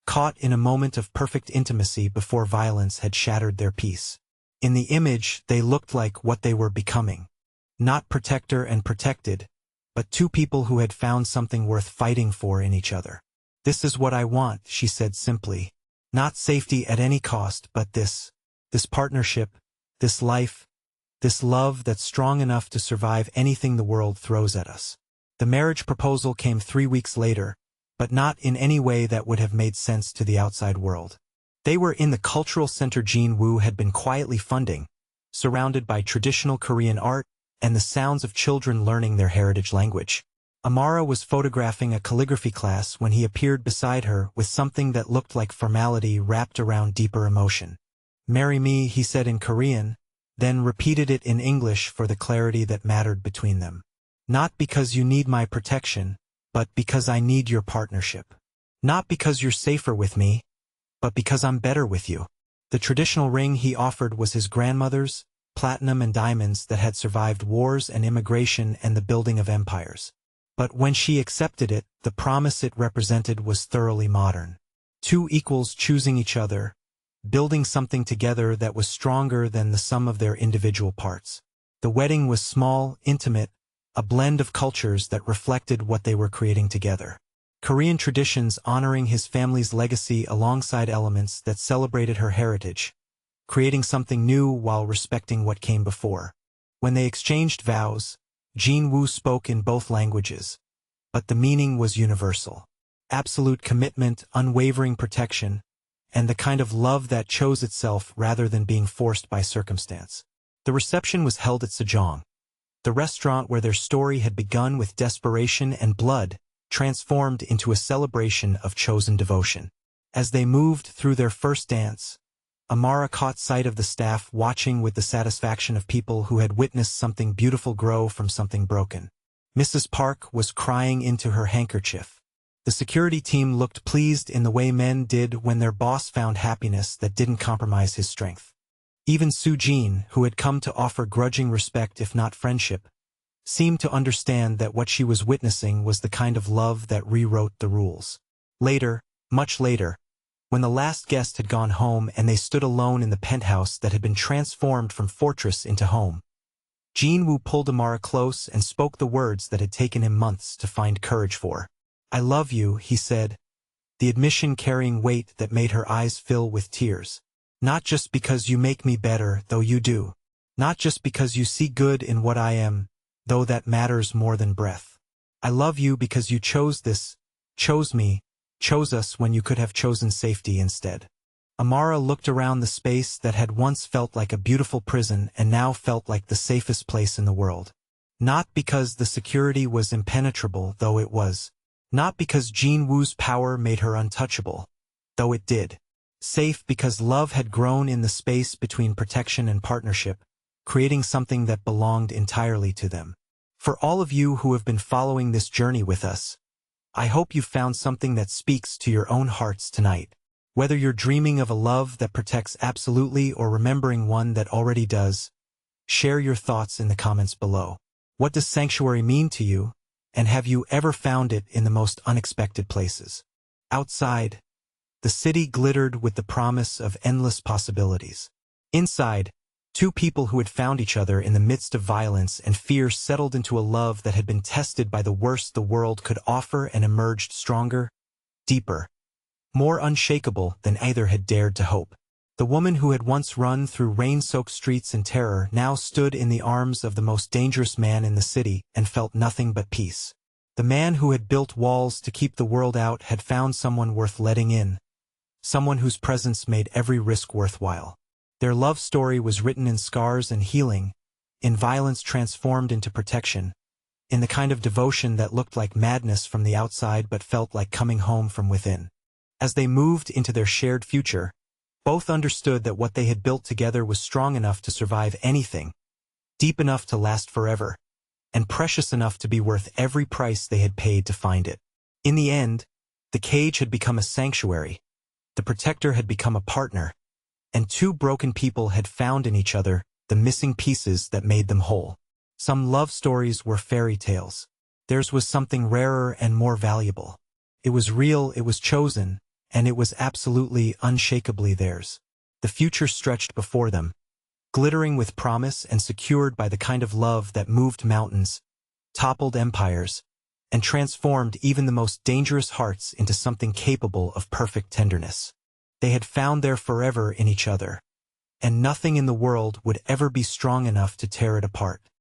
caught in a moment of perfect intimacy before violence had shattered their peace. In the image, they looked like what they were becoming. Not protector and protected, but two people who had found something worth fighting for in each other. "This is what I want," she said simply. "Not safety at any cost, but this partnership, this life, this love that's strong enough to survive anything the world throws at us." The marriage proposal came 3 weeks later, but not in any way that would have made sense to the outside world. They were in the cultural center Jin-woo had been quietly funding, surrounded by traditional Korean art and the sounds of children learning their heritage language. Amara was photographing a calligraphy class when he appeared beside her with something that looked like formality wrapped around deeper emotion. "Marry me," he said in Korean, then repeated it in English for the clarity that mattered between them. "Not because you need my protection, but because I need your partnership. Not because you're safer with me, but because I'm better with you." The traditional ring he offered was his grandmother's, platinum and diamonds that had survived wars and immigration and the building of empires. But when she accepted it, the promise it represented was thoroughly modern. Two equals choosing each other, building something together that was stronger than the sum of their individual parts. The wedding was small, intimate, a blend of cultures that reflected what they were creating together. Korean traditions honoring his family's legacy alongside elements that celebrated her heritage, creating something new while respecting what came before. When they exchanged vows, Jin-woo spoke in both languages, but the meaning was universal. Absolute commitment, unwavering protection, and the kind of love that chose itself rather than being forced by circumstance. The reception was held at Sejong, the restaurant where their story had begun with desperation and blood, transformed into a celebration of chosen devotion. As they moved through their first dance, Amara caught sight of the staff watching with the satisfaction of people who had witnessed something beautiful grow from something broken. Mrs. Park was crying into her handkerchief. The security team looked pleased in the way men did when their boss found happiness that didn't compromise his strength. Even Soo-jin, who had come to offer grudging respect if not friendship, seemed to understand that what she was witnessing was the kind of love that rewrote the rules. Later, much later, when the last guest had gone home and they stood alone in the penthouse that had been transformed from fortress into home, Jin-woo pulled Amara close and spoke the words that had taken him months to find courage for. "I love you," he said, the admission carrying weight that made her eyes fill with tears. "Not just because you make me better, though you do. Not just because you see good in what I am, though that matters more than breath. I love you because you chose this, chose me, chose us when you could have chosen safety instead." Amara looked around the space that had once felt like a beautiful prison and now felt like the safest place in the world. Not because the security was impenetrable, though it was. Not because Jin-woo's power made her untouchable, though it did. Safe because love had grown in the space between protection and partnership, creating something that belonged entirely to them. For all of you who have been following this journey with us, I hope you found something that speaks to your own hearts tonight. Whether you're dreaming of a love that protects absolutely or remembering one that already does, share your thoughts in the comments below. What does sanctuary mean to you, and have you ever found it in the most unexpected places? Outside, the city glittered with the promise of endless possibilities. Inside, two people who had found each other in the midst of violence and fear settled into a love that had been tested by the worst the world could offer and emerged stronger, deeper, more unshakable than either had dared to hope. The woman who had once run through rain-soaked streets in terror now stood in the arms of the most dangerous man in the city and felt nothing but peace. The man who had built walls to keep the world out had found someone worth letting in, someone whose presence made every risk worthwhile. Their love story was written in scars and healing, in violence transformed into protection, in the kind of devotion that looked like madness from the outside but felt like coming home from within. As they moved into their shared future, both understood that what they had built together was strong enough to survive anything, deep enough to last forever, and precious enough to be worth every price they had paid to find it. In the end, the cage had become a sanctuary, the protector had become a partner, and two broken people had found in each other the missing pieces that made them whole. Some love stories were fairy tales. Theirs was something rarer and more valuable. It was real, it was chosen, and it was absolutely, unshakably theirs. The future stretched before them, glittering with promise and secured by the kind of love that moved mountains, toppled empires, and transformed even the most dangerous hearts into something capable of perfect tenderness. They had found their forever in each other, and nothing in the world would ever be strong enough to tear it apart.